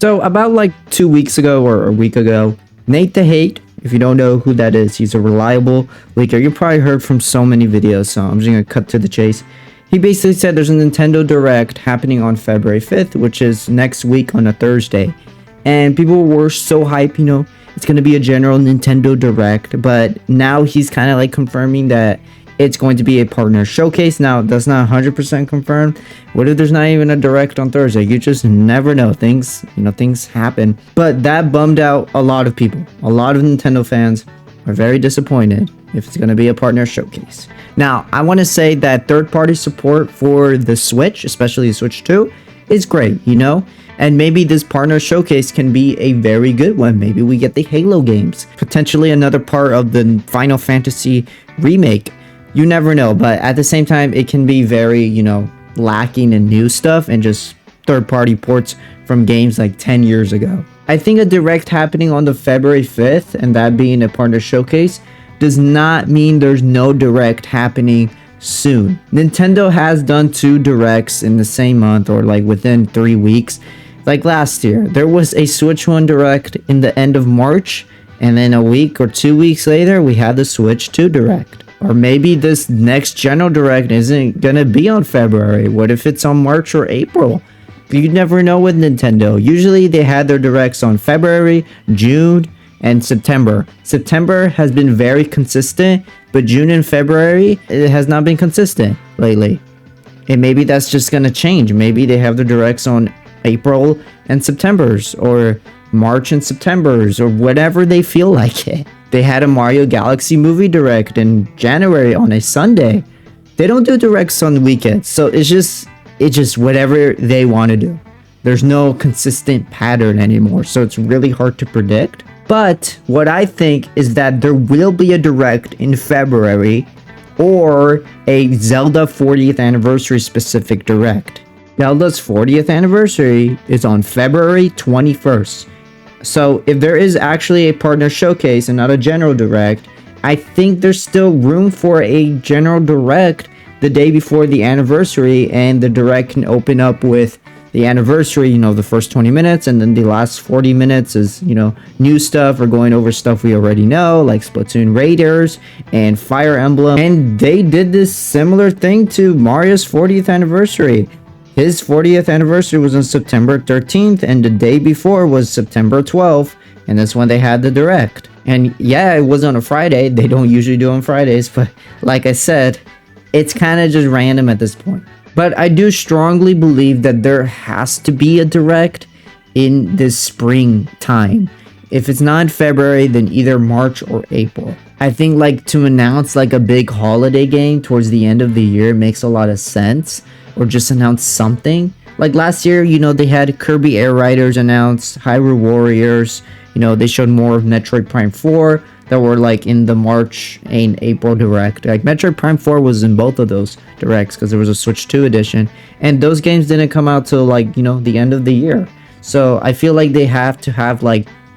So about like 2 weeks ago or a week ago, Nate the Hate, if you don't know who that is, he's a reliable leaker. You probably heard from so many videos, so I'm just gonna cut to the chase. He basically said there's a Nintendo Direct happening on February 5th, which is next week on a Thursday. And people were so hyped, it's gonna be a general Nintendo Direct, but now he's kind of like confirming that it's going to be a partner showcase. Now, that's not 100% confirmed. What if there's not even a Direct on Thursday? You just never know. Things happen. But that bummed out a lot of people. A lot of Nintendo fans are very disappointed if it's going to be a partner showcase. Now, I want to say that third-party support for the Switch, especially the Switch 2, is great, And maybe this partner showcase can be a very good one. Maybe we get the Halo games. Potentially another part of the Final Fantasy remake. You never know, but at the same time, it can be very, lacking in new stuff and just third-party ports from games like 10 years ago. I think a Direct happening on the February 5th, and that being a partner showcase, does not mean there's no Direct happening soon. Nintendo has done 2 Directs in the same month or like within 3 weeks. Like last year, there was a Switch 1 Direct in the end of March, and then a week or 2 weeks later, we had the Switch 2 Direct. Or maybe this next General Direct isn't gonna be on February. What if it's on March or April? You never know with Nintendo. Usually they had their Directs on February, June, and September. September has been very consistent, but June and February, it has not been consistent lately. And maybe that's just gonna change. Maybe they have their Directs on April and September's, or March and September's, or whatever they feel like it. They had a Mario Galaxy movie Direct in January on a Sunday. They don't do Directs on the weekends, so it's just whatever they want to do. There's no consistent pattern anymore, so it's really hard to predict. But what I think is that there will be a Direct in February or a Zelda 40th anniversary specific Direct. Zelda's 40th anniversary is on February 21st. So if there is actually a partner showcase and not a general Direct, I think there's still room for a general Direct the day before the anniversary, and the Direct can open up with the anniversary, the first 20 minutes, and then the last 40 minutes is, new stuff or going over stuff we already know, like Splatoon Raiders and Fire Emblem. And they did this similar thing to Mario's 40th anniversary. His 40th anniversary was on September 13th, and the day before was September 12th, and that's when they had the Direct. And yeah, it was on a Friday. They don't usually do on Fridays, but like I said, it's kind of just random at this point. But I do strongly believe that there has to be a Direct in this spring time. If it's not February, then either March or April. I think to announce a big holiday game towards the end of the year makes a lot of sense. Or just announce something. Like last year, they had Kirby Air Riders announced, Hyrule Warriors. They showed more of Metroid Prime 4 that were in the March and April Direct. Metroid Prime 4 was in both of those Directs because there was a Switch 2 edition. And those games didn't come out till the end of the year. So I feel like they have to have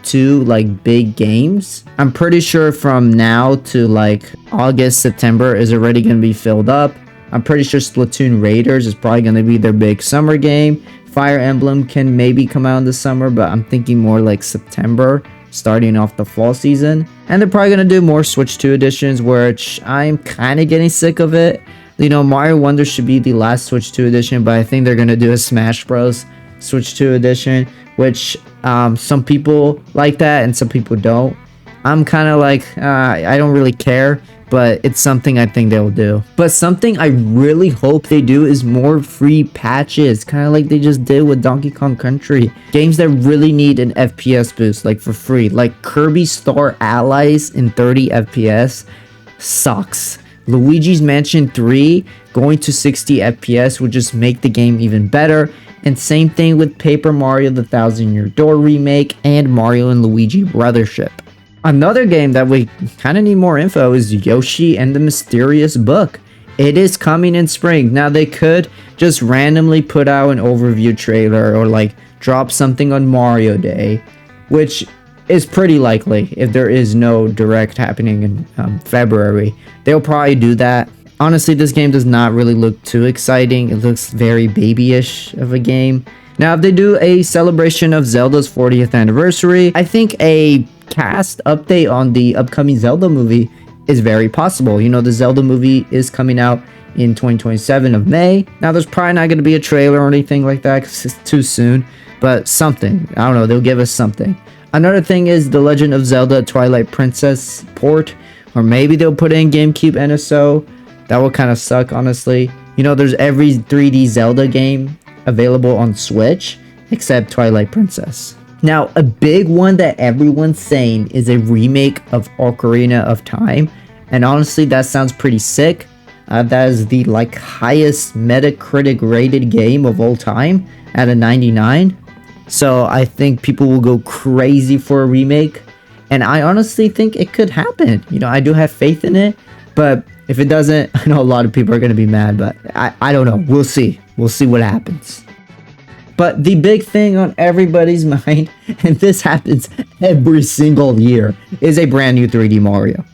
2 big games. I'm pretty sure from now to August, September is already going to be filled up. I'm pretty sure Splatoon Raiders is probably going to be their big summer game. Fire Emblem can maybe come out in the summer, but I'm thinking more September, starting off the fall season. And they're probably going to do more Switch 2 editions, which I'm kind of getting sick of it. Mario Wonder should be the last Switch 2 edition, but I think they're going to do a Smash Bros. Switch 2 edition, which some people like that and some people don't. I'm kind of I don't really care. But it's something I think they'll do. But something I really hope they do is more free patches, kind of like they just did with Donkey Kong Country. Games that really need an FPS boost, for free. Kirby Star Allies in 30 FPS sucks. Luigi's Mansion 3 going to 60 FPS would just make the game even better. And same thing with Paper Mario the Thousand Year Door remake and Mario and Luigi Brothership. Another game that we kind of need more info is Yoshi and the Mysterious Book. It is coming in spring. Now they could just randomly put out an overview trailer or drop something on Mario Day, which is pretty likely if there is no Direct happening in February. They'll probably do that. Honestly, this game does not really look too exciting. It looks very babyish of a game. Now, if they do a celebration of Zelda's 40th anniversary, I think a cast update on the upcoming Zelda movie is very possible. You know, the Zelda movie is coming out in 2027 of May. Now, there's probably not going to be a trailer or anything like that because it's too soon, but something. I don't know, they'll give us something. Another thing is the Legend of Zelda Twilight Princess port, or maybe they'll put it in GameCube NSO. That would kind of suck, honestly. You know, there's every 3D Zelda game available on Switch except Twilight Princess. Now, a big one that everyone's saying is a remake of Ocarina of Time, and honestly, that sounds pretty sick. That is the highest Metacritic rated game of all time at a 99. So I think people will go crazy for a remake, and I honestly think it could happen. You know, I do have faith in it, but if it doesn't, I know a lot of people are going to be mad, but I don't know. We'll see. We'll see what happens. But the big thing on everybody's mind, and this happens every single year, is a brand new 3D Mario.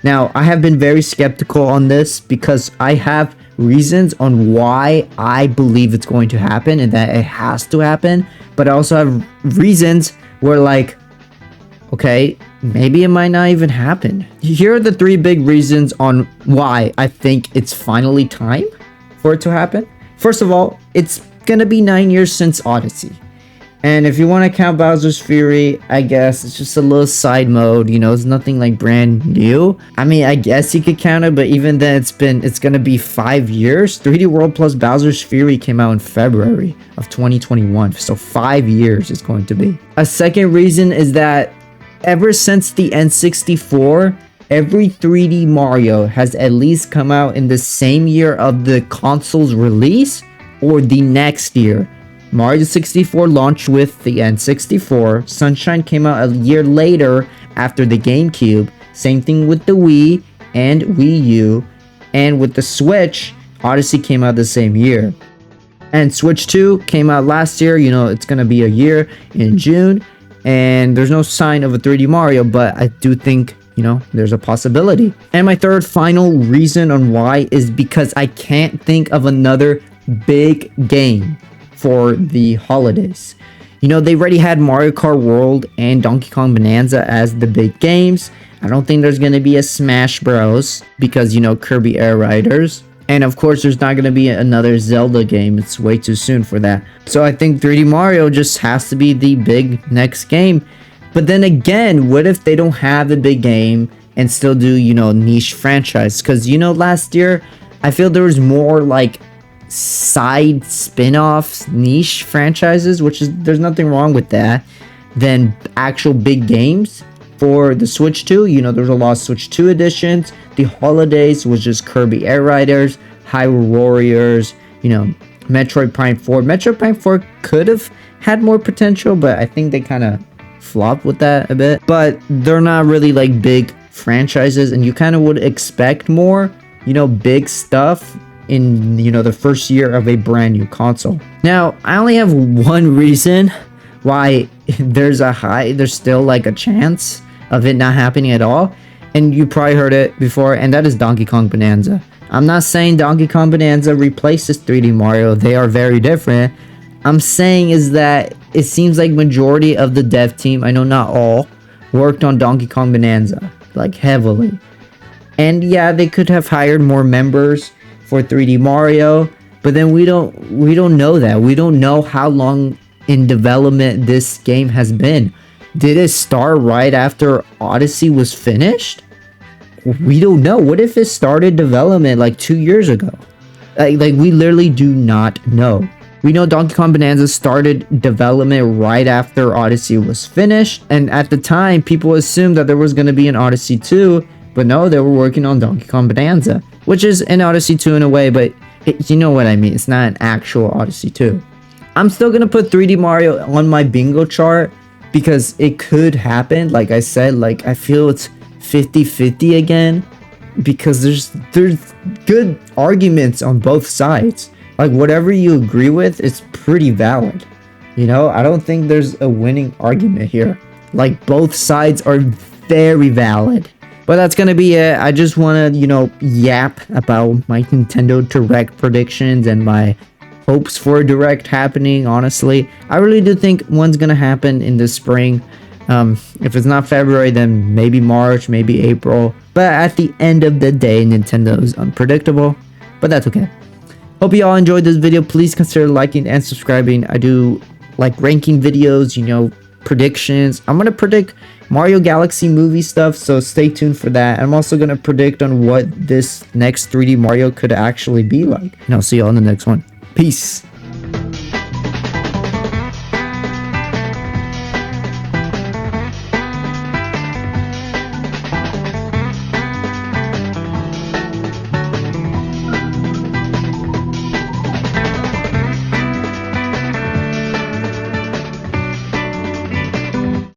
Now, I have been very skeptical on this because I have reasons on why I believe it's going to happen and that it has to happen. But I also have reasons where okay, maybe it might not even happen. Here are the 3 big reasons on why I think it's finally time for it to happen. First of all, it's gonna be 9 years since Odyssey. And if you want to count Bowser's Fury, I guess it's just a little side mode, you know, it's nothing brand new. I mean, I guess you could count it, but even then it's gonna be 5 years. 3D World plus Bowser's Fury came out in February of 2021, so 5 years it's going to be. A second reason is that ever since the N64, every 3D Mario has at least come out in the same year of the console's release or the next year. Mario 64 launched with the N64, Sunshine came out a year later after the GameCube, same thing with the Wii and Wii U, and with the Switch, Odyssey came out the same year. And Switch 2 came out last year, you know, it's gonna be a year in June, and there's no sign of a 3D Mario, but I do think, you know, there's a possibility. And my third final reason on why is because I can't think of another big game for the holidays. You know, they already had Mario Kart World and Donkey Kong Bonanza as the big games. I don't think there's going to be a Smash Bros. Because, you know, Kirby Air Riders. And of course, there's not going to be another Zelda game. It's way too soon for that. So I think 3D Mario just has to be the big next game. But then again, what if they don't have a big game and still do, you know, niche franchise? Because, you know, last year, I feel there was more side spin-offs, niche franchises, which is, there's nothing wrong with that, than actual big games. For the Switch 2, you know, there's a lot of Switch 2 editions. The holidays was just Kirby Air Riders, Hyrule Warriors, you know, Metroid Prime 4. Metroid Prime 4 could have had more potential, but I think they kind of flopped with that a bit. But they're not really big franchises, and you kind of would expect more, you know, big stuff in, you know, the first year of a brand new console. Now, I only have one reason why there's still a chance of it not happening at all, and you probably heard it before, and that is Donkey Kong Bonanza. I'm not saying Donkey Kong Bonanza replaces 3D Mario, they are very different. I'm saying is that it seems like majority of the dev team, I know not all, worked on Donkey Kong Bonanza heavily. And yeah, they could have hired more members for 3D Mario, but then we don't know that. We don't know how long in development this game has been. Did it start right after Odyssey was finished? We don't know. What if it started development 2 years ago? We literally do not know. We know Donkey Kong Bonanza started development right after Odyssey was finished, and at the time people assumed that there was going to be an Odyssey 2, but no, they were working on Donkey Kong Bonanza, which is an Odyssey 2 in a way, but you know what I mean. It's not an actual Odyssey 2. I'm still going to put 3D Mario on my bingo chart because it could happen. Like I said, I feel it's 50-50 again because there's good arguments on both sides. Whatever you agree with is pretty valid. You know, I don't think there's a winning argument here. Both sides are very valid. But that's gonna be it. I just wanna, you know, yap about my Nintendo Direct predictions and my hopes for a direct happening, honestly. I really do think one's gonna happen in the spring. If it's not February, then maybe March, maybe April. But at the end of the day, Nintendo is unpredictable. But that's okay. Hope you all enjoyed this video. Please consider liking and subscribing. I do like ranking videos, you know, predictions. I'm gonna predict Mario Galaxy movie stuff, so stay tuned for that. I'm also gonna predict on what this next 3D Mario could actually be like. And I'll see you all in the next one. Peace.